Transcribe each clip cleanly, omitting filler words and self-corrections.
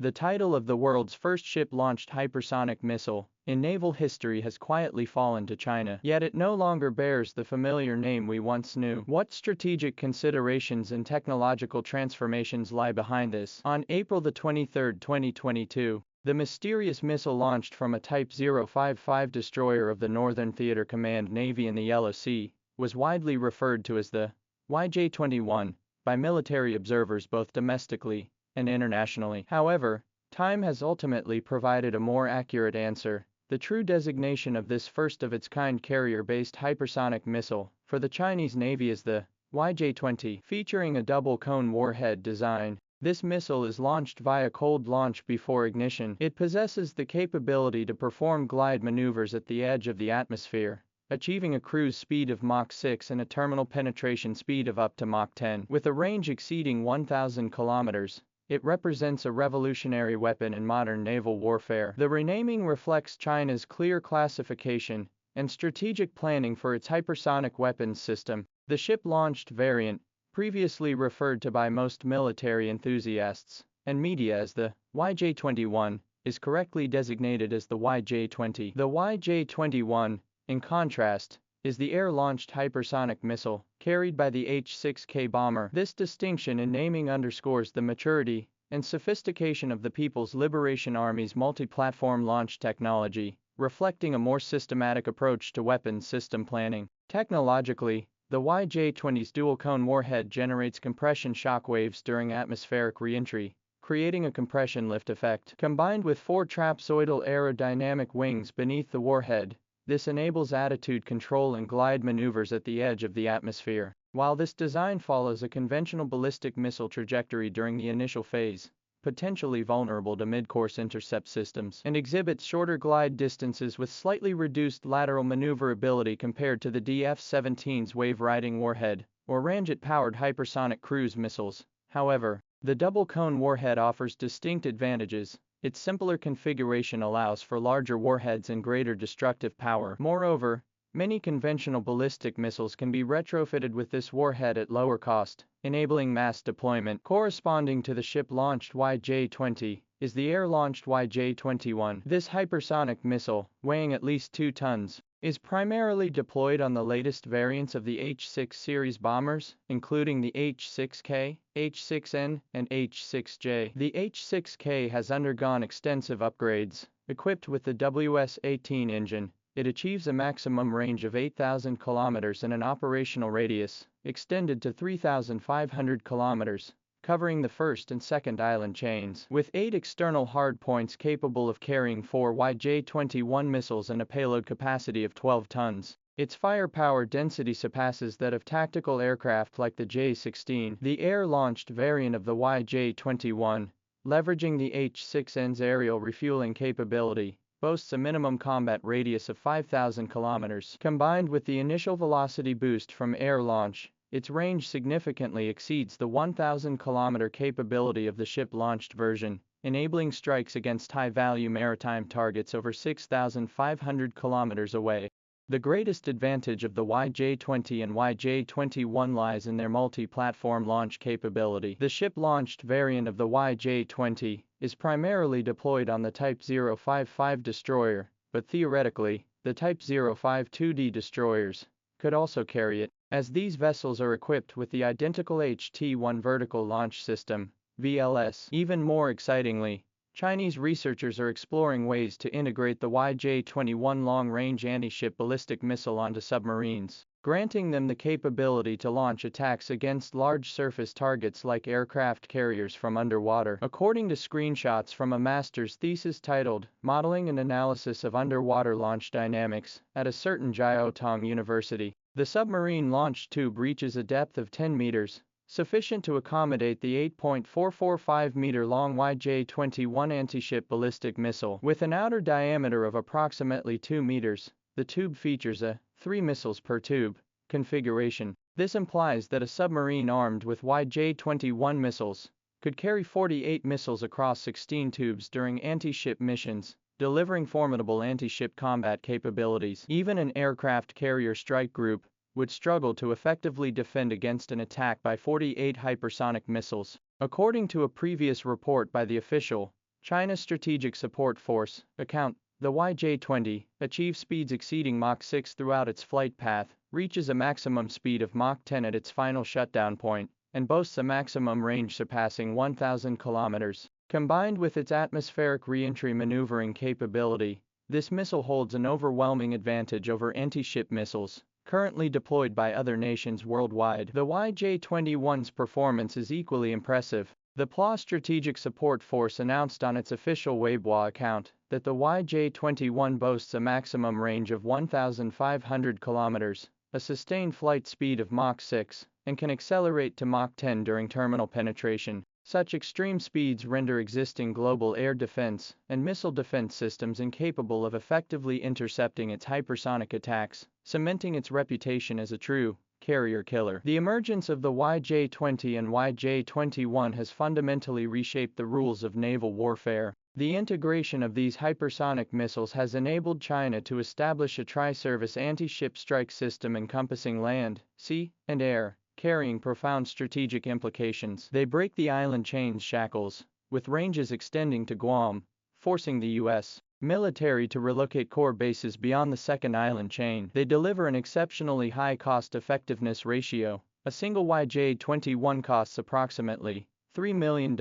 The title of the world's first ship-launched hypersonic missile in naval history has quietly fallen to China, yet it no longer bears the familiar name we once knew. What strategic considerations and technological transformations lie behind this? On April 23, 2022, the mysterious missile launched from a Type 055 destroyer of the Northern Theater Command Navy in the Yellow Sea was widely referred to as the YJ-21 by military observers both domestically and internationally. However, time has ultimately provided a more accurate answer. The true designation of this first-of-its-kind carrier-based hypersonic missile for the Chinese Navy is the YJ-20, featuring a double-cone warhead design. This missile is launched via cold launch before ignition. It possesses the capability to perform glide maneuvers at the edge of the atmosphere, achieving a cruise speed of Mach 6 and a terminal penetration speed of up to Mach 10. With a range exceeding 1,000 kilometers, it represents a revolutionary weapon in modern naval warfare. The renaming reflects China's clear classification and strategic planning for its hypersonic weapons system. The ship-launched variant, previously referred to by most military enthusiasts and media as the YJ-21, is correctly designated as the YJ-20. The YJ-21, in contrast, is the air-launched hypersonic missile carried by the H-6K bomber. This distinction in naming underscores the maturity and sophistication of the People's Liberation Army's multi-platform launch technology, reflecting a more systematic approach to weapons system planning. Technologically, the YJ-20's dual-cone warhead generates compression shock waves during atmospheric re-entry, creating a compression lift effect. Combined with 4 trapezoidal aerodynamic wings beneath the warhead, this enables attitude control and glide maneuvers at the edge of the atmosphere. While this design follows a conventional ballistic missile trajectory during the initial phase, potentially vulnerable to mid-course intercept systems, and exhibits shorter glide distances with slightly reduced lateral maneuverability compared to the DF-17's wave-riding warhead or ramjet-powered hypersonic cruise missiles. However, the double-cone warhead offers distinct advantages. Its simpler configuration allows for larger warheads and greater destructive power. Moreover, many conventional ballistic missiles can be retrofitted with this warhead at lower cost, enabling mass deployment. Corresponding to the ship-launched YJ-20 is the air-launched YJ-21. This hypersonic missile, weighing at least 2 tons, is primarily deployed on the latest variants of the H-6 series bombers, including the H-6K, H-6N, and H-6J. The H-6K has undergone extensive upgrades. Equipped with the WS-18 engine, it achieves a maximum range of 8,000 kilometers and an operational radius extended to 3,500 kilometers, covering the first and second island chains. With 8 external hardpoints capable of carrying 4 YJ-21 missiles and a payload capacity of 12 tons, its firepower density surpasses that of tactical aircraft like the J-16. The air-launched variant of the YJ-21, leveraging the H-6N's aerial refueling capability, boasts a minimum combat radius of 5,000 kilometers. Combined with the initial velocity boost from air launch, its range significantly exceeds the 1,000-kilometer capability of the ship-launched version, enabling strikes against high-value maritime targets over 6,500 kilometers away. The greatest advantage of the YJ-20 and YJ-21 lies in their multi-platform launch capability. The ship-launched variant of the YJ-20 is primarily deployed on the Type 055 destroyer, but theoretically, the Type 052D destroyers could also carry it, as these vessels are equipped with the identical HT-1 vertical launch system, VLS. Even more excitingly, Chinese researchers are exploring ways to integrate the YJ-21 long-range anti-ship ballistic missile onto submarines, granting them the capability to launch attacks against large surface targets like aircraft carriers from underwater. According to screenshots from a master's thesis titled Modeling and Analysis of Underwater Launch Dynamics at a certain Jiaotong University, the submarine launch tube reaches a depth of 10 meters, sufficient to accommodate the 8.445-meter-long YJ-21 anti-ship ballistic missile. With an outer diameter of approximately 2 meters, the tube features a 3 missiles per tube configuration. This implies that a submarine armed with YJ-21 missiles could carry 48 missiles across 16 tubes during anti-ship missions, delivering formidable anti-ship combat capabilities. Even an aircraft carrier strike group would struggle to effectively defend against an attack by 48 hypersonic missiles. According to a previous report by the official China's Strategic Support Force, account, the YJ-20, achieves speeds exceeding Mach 6 throughout its flight path, reaches a maximum speed of Mach 10 at its final shutdown point, and boasts a maximum range surpassing 1,000 kilometers. Combined with its atmospheric re-entry maneuvering capability, this missile holds an overwhelming advantage over anti-ship missiles currently deployed by other nations worldwide. The YJ-21's performance is equally impressive. The PLA Strategic Support Force announced on its official Weibo account that the YJ-21 boasts a maximum range of 1,500 kilometers, a sustained flight speed of Mach 6, and can accelerate to Mach 10 during terminal penetration. Such extreme speeds render existing global air defense and missile defense systems incapable of effectively intercepting its hypersonic attacks, cementing its reputation as a true carrier killer. The emergence of the YJ-20 and YJ-21 has fundamentally reshaped the rules of naval warfare. The integration of these hypersonic missiles has enabled China to establish a tri-service anti-ship strike system encompassing land, sea, and air, carrying profound strategic implications. They break the island chain's shackles, with ranges extending to Guam, forcing the U.S. military to relocate core bases beyond the second island chain. They deliver an exceptionally high cost-effectiveness ratio. A single YJ-21 costs approximately $3 million,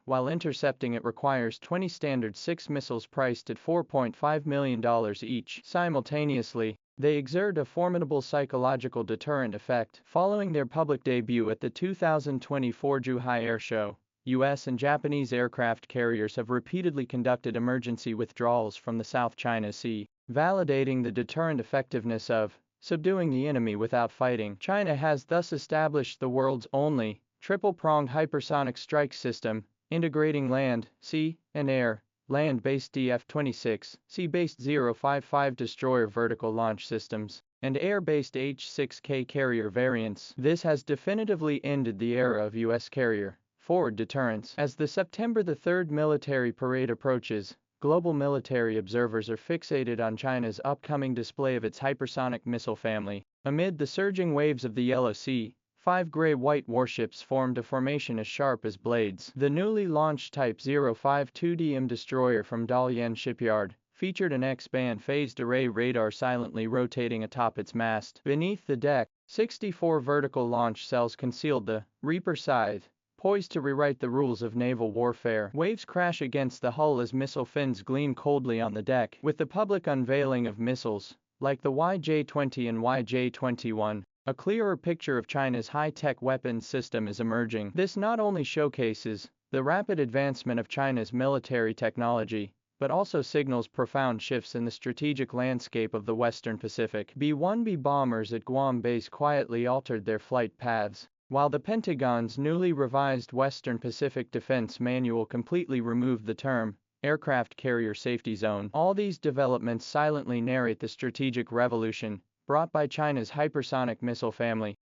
while intercepting it requires 20 Standard 6 missiles priced at $4.5 million each. Simultaneously, they exert a formidable psychological deterrent effect. Following their public debut at the 2024 Zhuhai Air Show, U.S. and Japanese aircraft carriers have repeatedly conducted emergency withdrawals from the South China Sea, validating the deterrent effectiveness of subduing the enemy without fighting. China has thus established the world's only triple-pronged hypersonic strike system, integrating land, sea, and air. Land-based DF-26, sea-based 055 destroyer vertical launch systems, and air-based H-6K carrier variants. This has definitively ended the era of U.S. carrier forward deterrence. As the September 3 military parade approaches, global military observers are fixated on China's upcoming display of its hypersonic missile family. Amid the surging waves of the Yellow Sea, 5 gray-white warships formed a formation as sharp as blades. The newly launched Type 052DM destroyer from Dalian shipyard featured an X-band phased array radar silently rotating atop its mast. Beneath the deck, 64 vertical launch cells concealed the Reaper scythe, poised to rewrite the rules of naval warfare. Waves crash against the hull as missile fins gleam coldly on the deck. With the public unveiling of missiles, like the YJ-20 and YJ-21, a clearer picture of China's high-tech weapons system is emerging. This not only showcases the rapid advancement of China's military technology, but also signals profound shifts in the strategic landscape of the Western Pacific. B-1B bombers at Guam Base quietly altered their flight paths, while the Pentagon's newly revised Western Pacific Defense Manual completely removed the term aircraft carrier safety zone. All these developments silently narrate the strategic revolution brought by China's hypersonic missile family.